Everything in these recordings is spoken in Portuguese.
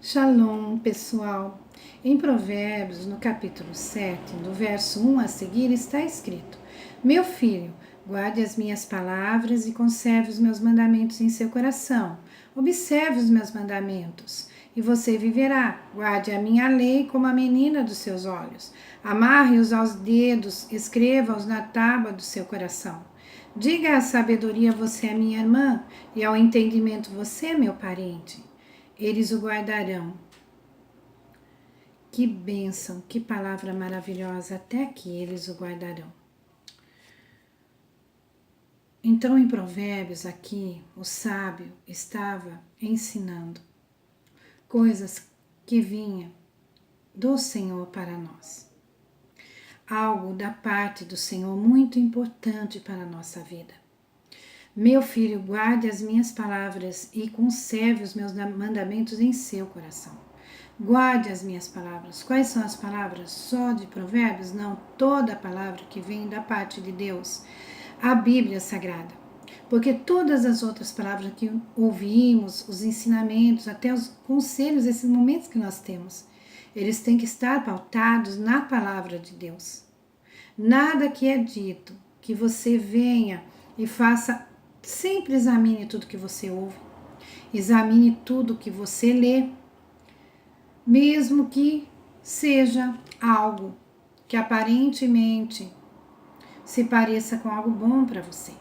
Shalom, pessoal. Em Provérbios, no capítulo 7, do verso 1 a seguir, está escrito: Meu filho, guarde as minhas palavras e conserve os meus mandamentos em seu coração. Observe os meus mandamentos, e você viverá. Guarde a minha lei como a menina dos seus olhos. Amarre-os aos dedos, escreva-os na tábua do seu coração. Diga à sabedoria, você é minha irmã, e ao entendimento, você é meu parente. Eles o guardarão. Que bênção, que palavra maravilhosa, até aqui eles o guardarão. Então, em Provérbios, aqui, o sábio estava ensinando coisas que vinham do Senhor para nós. Algo da parte do Senhor muito importante para a nossa vida. Meu filho, guarde as minhas palavras e conserve os meus mandamentos em seu coração. Guarde as minhas palavras. Quais são as palavras? Só de Provérbios? Não, toda a palavra que vem da parte de Deus. A Bíblia Sagrada. Porque todas as outras palavras que ouvimos, os ensinamentos, até os conselhos, esses momentos que nós temos, eles têm que estar pautados na palavra de Deus. Nada que é dito, que você venha e faça. Sempre examine tudo que você ouve, examine tudo que você lê, mesmo que seja algo que aparentemente se pareça com algo bom para você.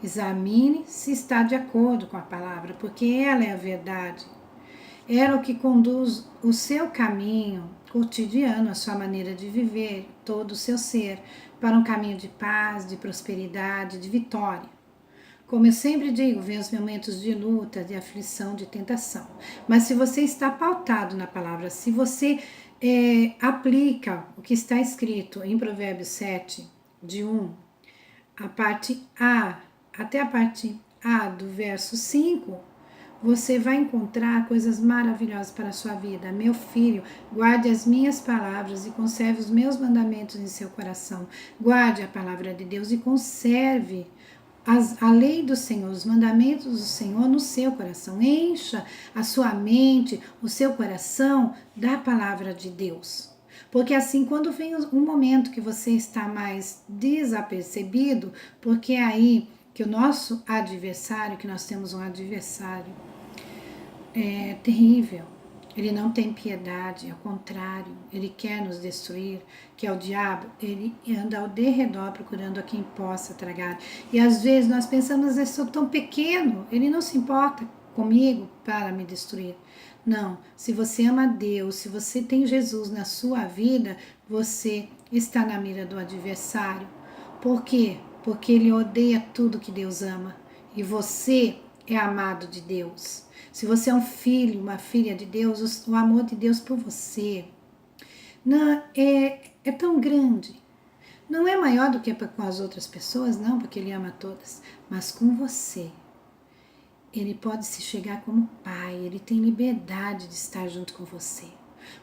Examine se está de acordo com a palavra, porque ela é a verdade. Ela é o que conduz o seu caminho cotidiano, a sua maneira de viver, todo o seu ser, para um caminho de paz, de prosperidade, de vitória. Como eu sempre digo, vem os momentos de luta, de aflição, de tentação. Mas se você está pautado na palavra, se você aplica o que está escrito em Provérbios 7, de 1, a parte A, até a parte A do verso 5, você vai encontrar coisas maravilhosas para a sua vida. Meu filho, guarde as minhas palavras e conserve os meus mandamentos em seu coração. Guarde a palavra de Deus e conserve a lei do Senhor, os mandamentos do Senhor no seu coração. Encha a sua mente, o seu coração da palavra de Deus. Porque assim, quando vem um momento que você está mais desapercebido, porque é aí que o nosso adversário, que nós temos um adversário terrível, ele não tem piedade, ao contrário, ele quer nos destruir, que é o diabo. Ele anda ao derredor procurando a quem possa tragar. E às vezes nós pensamos, eu sou tão pequeno, ele não se importa comigo para me destruir. Não, se você ama Deus, se você tem Jesus na sua vida, você está na mira do adversário. Por quê? Porque ele odeia tudo que Deus ama. E você é amado de Deus. Se você é um filho, uma filha de Deus, o amor de Deus por você não, é tão grande. Não é maior do que com as outras pessoas, não, porque Ele ama todas. Mas com você, Ele pode se chegar como Pai, Ele tem liberdade de estar junto com você.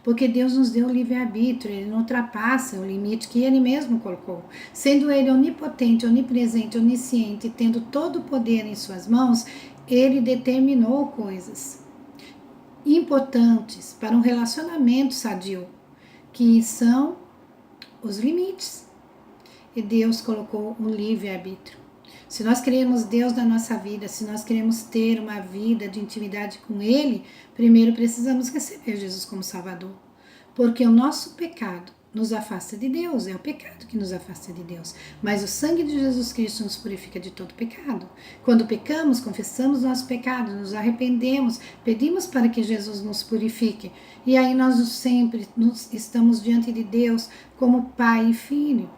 Porque Deus nos deu o livre-arbítrio, Ele não ultrapassa o limite que Ele mesmo colocou. Sendo Ele onipotente, onipresente, onisciente, tendo todo o poder em suas mãos, Ele determinou coisas importantes para um relacionamento sadio, que são os limites. E Deus colocou o livre-arbítrio. Se nós queremos Deus na nossa vida, se nós queremos ter uma vida de intimidade com Ele, primeiro precisamos receber Jesus como Salvador. Porque o nosso pecado nos afasta de Deus, é o pecado que nos afasta de Deus. Mas o sangue de Jesus Cristo nos purifica de todo pecado. Quando pecamos, confessamos nosso pecado, nos arrependemos, pedimos para que Jesus nos purifique. E aí nós sempre estamos diante de Deus como pai e filho.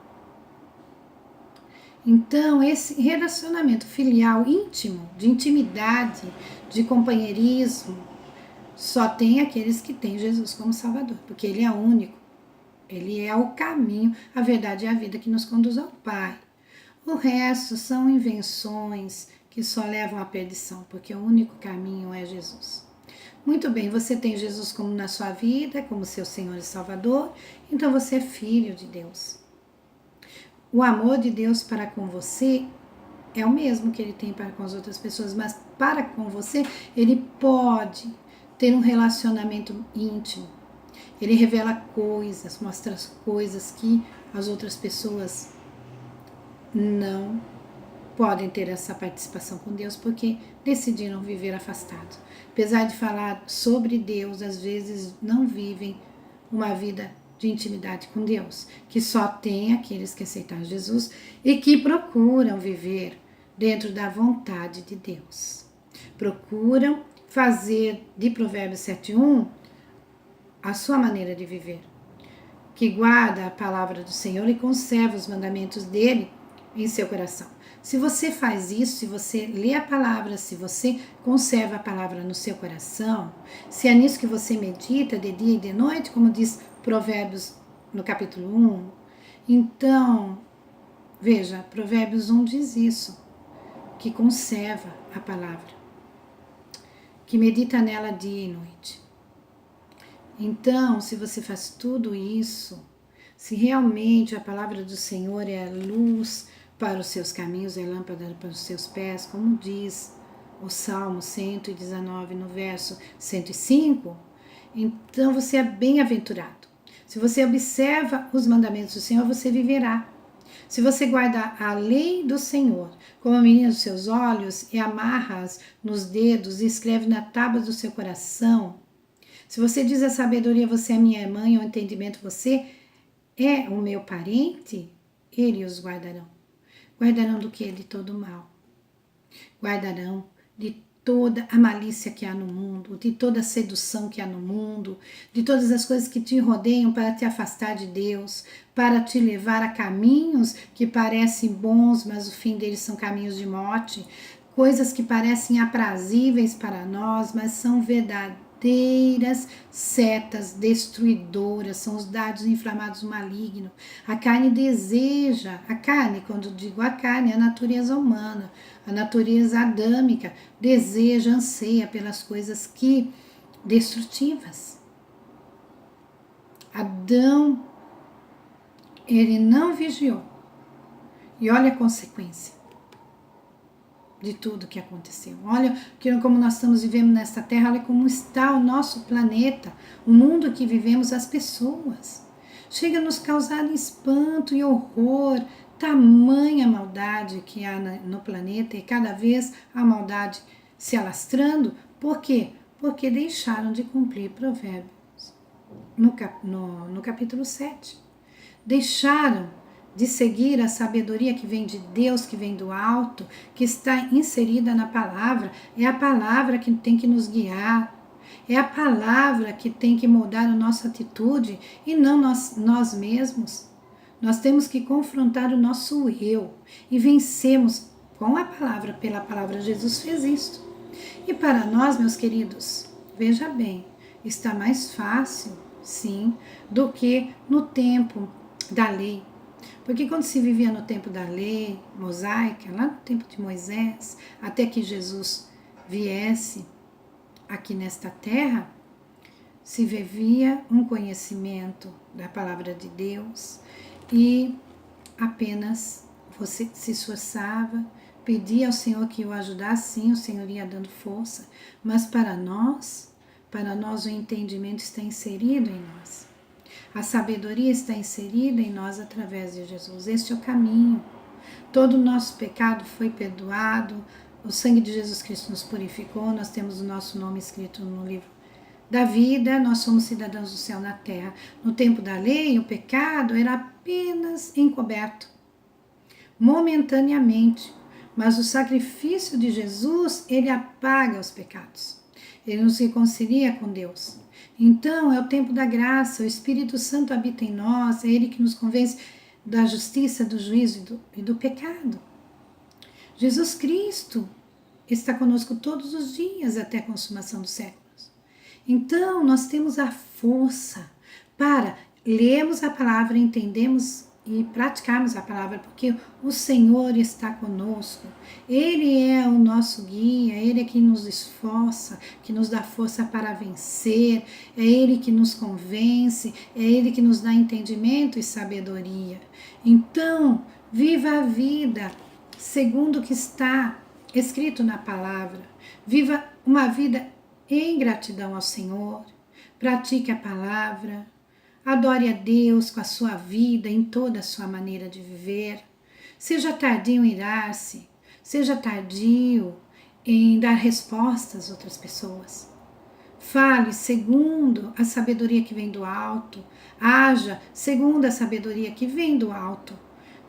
Então, esse relacionamento filial íntimo, de intimidade, de companheirismo, só tem aqueles que têm Jesus como Salvador, porque Ele é único. Ele é o caminho, a verdade e a vida que nos conduz ao Pai. O resto são invenções que só levam à perdição, porque o único caminho é Jesus. Muito bem, você tem Jesus como na sua vida, como seu Senhor e Salvador, então você é filho de Deus. O amor de Deus para com você é o mesmo que Ele tem para com as outras pessoas, mas para com você, Ele pode ter um relacionamento íntimo. Ele revela coisas, mostra as coisas que as outras pessoas não podem ter essa participação com Deus porque decidiram viver afastados. Apesar de falar sobre Deus, às vezes não vivem uma vida de intimidade com Deus, que só tem aqueles que aceitaram Jesus e que procuram viver dentro da vontade de Deus. Procuram fazer de Provérbios 7:1 a sua maneira de viver, que guarda a palavra do Senhor e conserva os mandamentos dele em seu coração. Se você faz isso, se você lê a palavra, se você conserva a palavra no seu coração, se é nisso que você medita de dia e de noite, como diz Provérbios no capítulo 1, então, veja, Provérbios 1 diz isso, que conserva a palavra, que medita nela dia e noite. Então, se você faz tudo isso, se realmente a palavra do Senhor é a luz para os seus caminhos, é lâmpada para os seus pés, como diz o Salmo 119, no verso 105, então você é bem-aventurado. Se você observa os mandamentos do Senhor, você viverá. Se você guarda a lei do Senhor como a menina dos seus olhos e amarras nos dedos e escreve na tábua do seu coração, se você diz a sabedoria, você é minha mãe, o entendimento, você é o meu parente, ele os guardarão. Guardarão do que? De todo mal. Guardarão de toda a malícia que há no mundo, de toda a sedução que há no mundo, de todas as coisas que te rodeiam para te afastar de Deus, para te levar a caminhos que parecem bons, mas o fim deles são caminhos de morte, coisas que parecem aprazíveis para nós, mas são verdadeiras setas destruidoras, são os dardos inflamados do maligno. A carne deseja, a carne, quando digo a carne, é a natureza humana, a natureza adâmica, deseja, anseia pelas coisas que destrutivas. Adão, ele não vigiou. E olha a consequência de tudo que aconteceu. Olha como nós estamos vivendo nesta terra, olha como está o nosso planeta, o mundo que vivemos, as pessoas. Chega a nos causar espanto e horror, tamanha maldade que há no planeta e cada vez a maldade se alastrando. Por quê? Porque deixaram de cumprir Provérbios no capítulo 7. Deixaram de seguir a sabedoria que vem de Deus, que vem do alto, que está inserida na palavra. É a palavra que tem que nos guiar, é a palavra que tem que moldar a nossa atitude e não nós mesmos. Nós temos que confrontar o nosso eu e vencemos com a palavra, pela palavra. Jesus fez isso. E para nós, meus queridos, veja bem, está mais fácil, sim, do que no tempo da lei. Porque quando se vivia no tempo da lei mosaica, lá no tempo de Moisés, até que Jesus viesse aqui nesta terra, se vivia um conhecimento da palavra de Deus e apenas você se esforçava, pedia ao Senhor que o ajudasse, sim, o Senhor ia dando força, mas para nós o entendimento está inserido em nós. A sabedoria está inserida em nós através de Jesus. Este é o caminho. Todo o nosso pecado foi perdoado, o sangue de Jesus Cristo nos purificou, nós temos o nosso nome escrito no livro da vida, nós somos cidadãos do céu na terra. No tempo da lei, o pecado era apenas encoberto, momentaneamente, mas o sacrifício de Jesus, ele apaga os pecados, ele nos reconcilia com Deus. Então é o tempo da graça, o Espírito Santo habita em nós, é ele que nos convence da justiça, do juízo e do pecado. Jesus Cristo está conosco todos os dias até a consumação dos séculos. Então nós temos a força para lermos a palavra, entendemos e praticarmos a palavra, porque o Senhor está conosco. Ele é o nosso guia, Ele é quem nos esforça, que nos dá força para vencer, é Ele que nos convence, é Ele que nos dá entendimento e sabedoria. Então, viva a vida segundo o que está escrito na palavra. Viva uma vida em gratidão ao Senhor, pratique a palavra, adore a Deus com a sua vida, em toda a sua maneira de viver. Seja tardio em irar-se, seja tardio em dar respostas às outras pessoas. Fale segundo a sabedoria que vem do alto, haja segundo a sabedoria que vem do alto,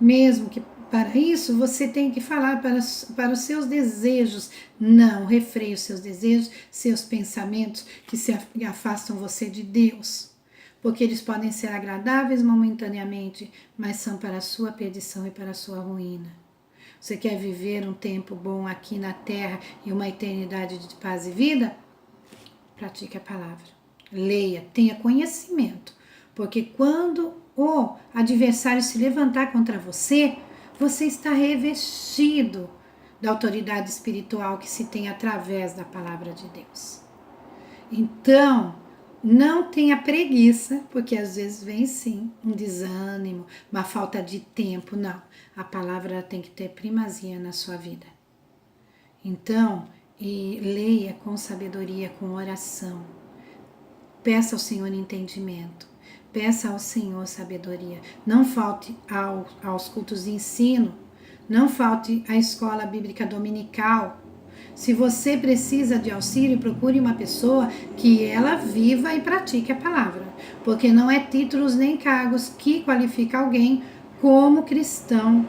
mesmo que para isso você tem que falar para os seus desejos. Não refreie os seus desejos, seus pensamentos que se afastam você de Deus, porque eles podem ser agradáveis momentaneamente, mas são para a sua perdição e para a sua ruína. Você quer viver um tempo bom aqui na terra e uma eternidade de paz e vida? Pratique a palavra, leia, tenha conhecimento, porque quando o adversário se levantar contra você, você está revestido da autoridade espiritual que se tem através da palavra de Deus. Então, não tenha preguiça, porque às vezes vem sim um desânimo, uma falta de tempo. Não, a palavra tem que ter primazia na sua vida. Então, leia com sabedoria, com oração. Peça ao Senhor entendimento. Peça ao Senhor sabedoria. Não falte aos cultos de ensino. Não falte à escola bíblica dominical. Se você precisa de auxílio, procure uma pessoa que ela viva e pratique a palavra. Porque não é títulos nem cargos que qualifica alguém como cristão.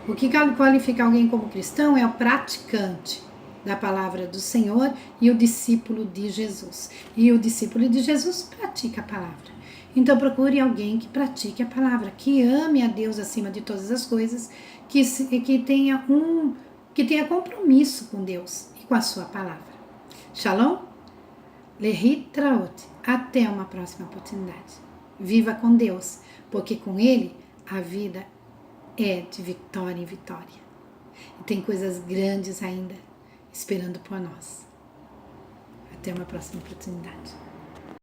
O que qualifica alguém como cristão é o praticante da palavra do Senhor e o discípulo de Jesus. E o discípulo de Jesus pratica a palavra. Então procure alguém que pratique a palavra, que ame a Deus acima de todas as coisas, que tenha compromisso com Deus e com a sua palavra. Shalom, lehitraot. Até uma próxima oportunidade. Viva com Deus, porque com Ele a vida é de vitória em vitória. E tem coisas grandes ainda esperando por nós. Até uma próxima oportunidade.